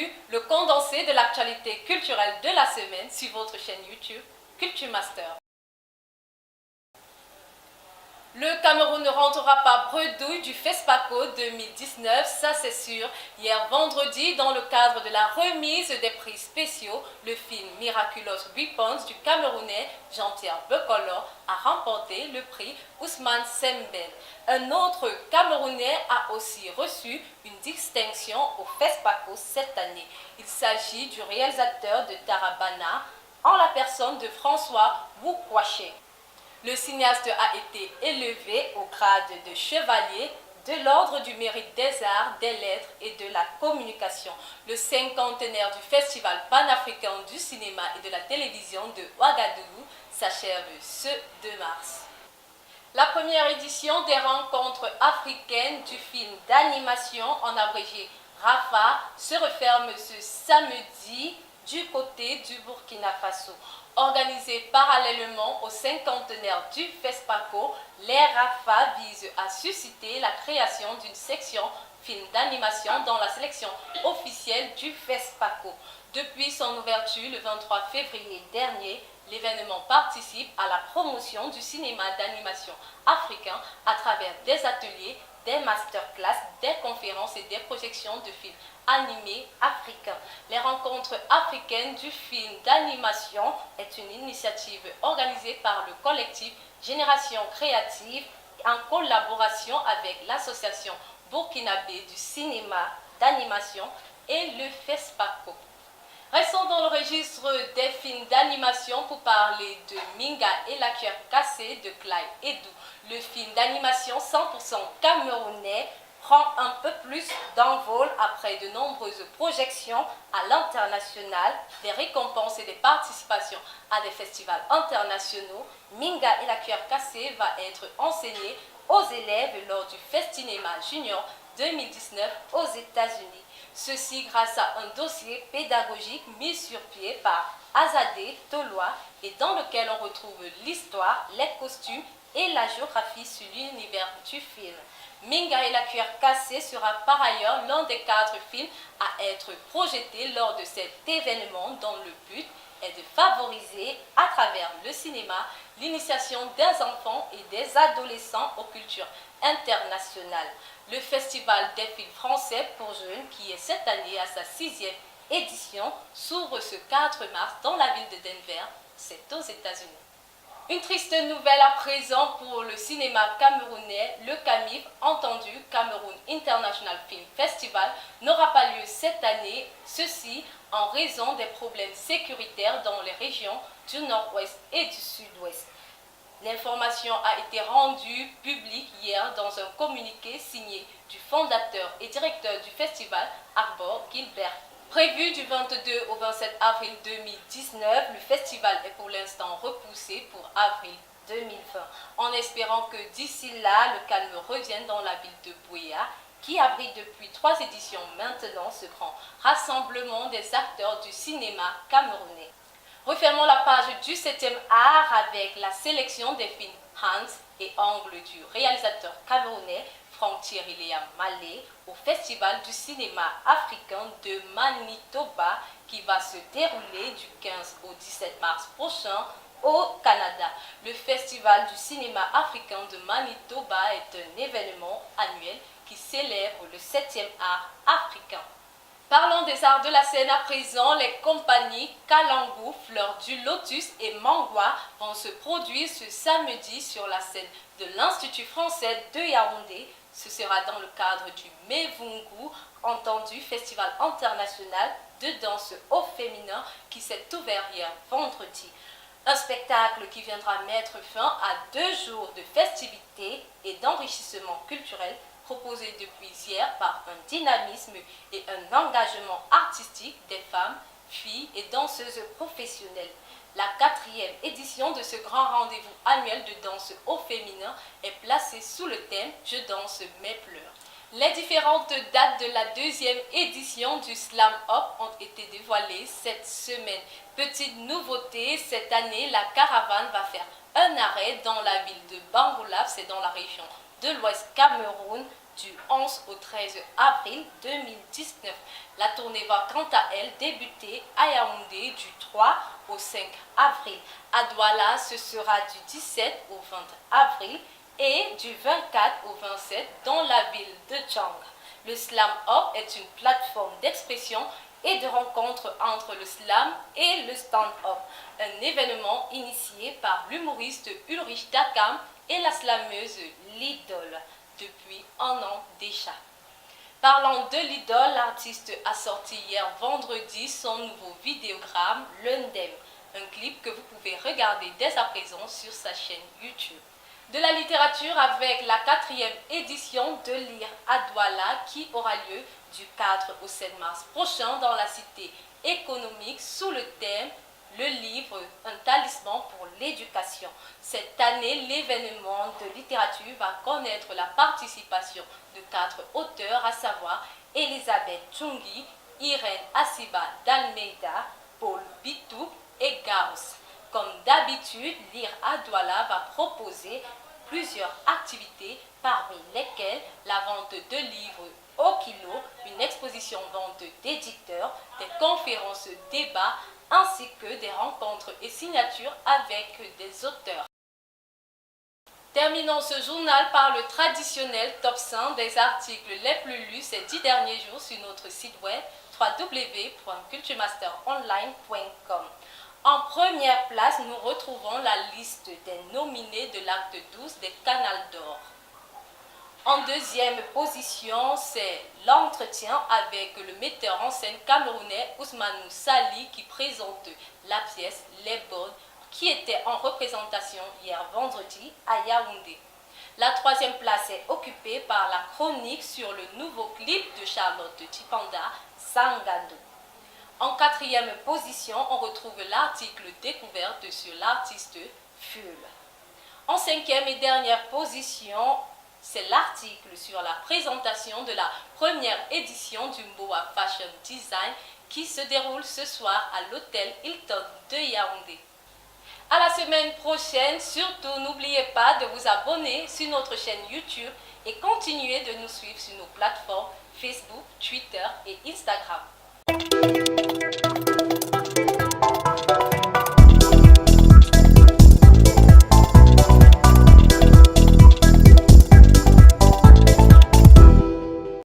vu le condensé de l'actualité culturelle de la semaine sur votre chaîne YouTube Culture Master. Le Cameroun ne rentrera pas bredouille du FESPACO 2019, ça c'est sûr. Hier vendredi, dans le cadre de la remise des prix spéciaux, le film Miraculous Weapons du Camerounais Jean-Pierre Bekolo a remporté le prix Ousmane Sembène. Un autre Camerounais a aussi reçu une distinction au FESPACO cette année. Il s'agit du réalisateur de Tarabana, en la personne de François Woukwaché. Le cinéaste a été élevé au grade de chevalier de l'Ordre du Mérite des Arts, des Lettres et de la Communication. Le cinquantenaire du Festival panafricain du cinéma et de la télévision de Ouagadougou s'achève ce 2 mars. La première édition des rencontres africaines du film d'animation en abrégé RAFA se referme ce samedi du côté du Burkina Faso. Organisé parallèlement au cinquantenaire du FESPACO, les RAFA visent à susciter la création d'une section film d'animation dans la sélection officielle du FESPACO. Depuis son ouverture le 23 février dernier, l'événement participe à la promotion du cinéma d'animation africain à travers des ateliers, des masterclass, des conférences et des projections de films animés africains. Les rencontres africaines du film d'animation est une initiative organisée par le collectif Génération Créative en collaboration avec l'association burkinabé du cinéma d'animation et le FESPACO. Restons dans le registre des films d'animation pour parler de Minga et la cuillère cassée de Clyde Edou. Le film d'animation 100% camerounais prend un peu plus d'envol après de nombreuses projections à l'international, des récompenses et des participations à des festivals internationaux. Minga et la cuillère cassée va être enseigné aux élèves lors du Festinéma Junior 2019 aux États-Unis. Ceci grâce à un dossier pédagogique mis sur pied par Azadeh Toloa et dans lequel on retrouve l'histoire, les costumes et la géographie sur l'univers du film. Minga et la cuillère cassée sera par ailleurs l'un des 4 films à être projetés lors de cet événement dont le but est de favoriser à travers le cinéma l'initiation des enfants et des adolescents aux cultures internationales. Le Festival des films français pour jeunes, qui est cette année à sa 6e édition, s'ouvre ce 4 mars dans la ville de Denver, c'est aux États-Unis. Une triste nouvelle à présent pour le cinéma camerounais, le CAMIF, entendu Cameroun International Film Festival, n'aura pas lieu cette année, ceci en raison des problèmes sécuritaires dans les régions du nord-ouest et du sud-ouest. L'information a été rendue publique hier dans un communiqué signé du fondateur et directeur du festival, Arbor Gilbert. Prévu du 22 au 27 avril 2019, le festival est pour l'instant repoussé pour avril 2020, en espérant que d'ici là, le calme revienne dans la ville de Buea, qui abrite depuis 3 éditions maintenant ce grand rassemblement des acteurs du cinéma camerounais. Refermons la page du 7e art avec la sélection des films Hans et Angle du réalisateur camerounais Franck-Thierry Léa Malé au Festival du cinéma africain de Manitoba qui va se dérouler du 15 au 17 mars prochain au Canada. Le Festival du cinéma africain de Manitoba est un événement annuel qui célèbre le 7e art africain. Parlons des arts de la scène à présent. Les compagnies Kalangu, Fleur du Lotus et Mangwa vont se produire ce samedi sur la scène de l'Institut français de Yaoundé. Ce sera dans le cadre du Mevungu, entendu Festival international de danse au féminin qui s'est ouvert hier vendredi. Un spectacle qui viendra mettre fin à 2 jours de festivités et d'enrichissement culturel proposé depuis hier par un dynamisme et un engagement artistique des femmes, filles et danseuses professionnelles. La 4e édition de ce grand rendez-vous annuel de danse au féminin est placée sous le thème « Je danse mes pleurs ». Les différentes dates de la 2e édition du Slam Up ont été dévoilées cette semaine. Petite nouveauté, cette année, la caravane va faire un arrêt dans la ville de Bangoulap, c'est dans la région de l'Ouest Cameroun, du 11 au 13 avril 2019. La tournée va quant à elle débuter à Yaoundé du 3 au 5 avril. À Douala, ce sera du 17 au 20 avril et du 24 au 27 dans la ville de Tchang. Le Slam Up est une plateforme d'expression et de rencontre entre le slam et le stand-up, un événement initié par l'humoriste Ulrich Dakam et la slameuse Lidl depuis un an déjà. Parlant de Lidl, l'artiste a sorti hier vendredi son nouveau vidéogramme, l'Undem, un clip que vous pouvez regarder dès à présent sur sa chaîne YouTube. De la littérature avec la 4e édition de Lire à Douala qui aura lieu du 4 au 7 mars prochain dans la cité économique sous le thème « Le livre, un talisman pour l'éducation ». Cette année, l'événement de littérature va connaître la participation de 4 auteurs, à savoir Elisabeth Chungi, Irène Asiba d'Almeida, Paul Bitou et Gauss. Comme d'habitude, Lire à Douala va proposer plusieurs activités, parmi lesquelles la vente de livres au kilo, une exposition vente d'éditeurs, des conférences débats, ainsi que des rencontres et signatures avec des auteurs. Terminons ce journal par le traditionnel top 5 des articles les plus lus ces 10 derniers jours sur notre site web www.culturemasteronline.com. En première place, nous retrouvons la liste des nominés de l'acte 12 des Canals d'Or. En deuxième position, c'est l'entretien avec le metteur en scène camerounais Ousmanou Sali qui présente la pièce Les Bonnes qui était en représentation hier vendredi à Yaoundé. La troisième place est occupée par la chronique sur le nouveau clip de Charlotte Chipanda, Sangado. En quatrième position, on retrouve l'article découverte sur l'artiste Full. En cinquième et dernière position, c'est l'article sur la présentation de la première édition du MOA Fashion Design qui se déroule ce soir à l'hôtel Hilton de Yaoundé. À la semaine prochaine, surtout n'oubliez pas de vous abonner sur notre chaîne YouTube et continuez de nous suivre sur nos plateformes Facebook, Twitter et Instagram.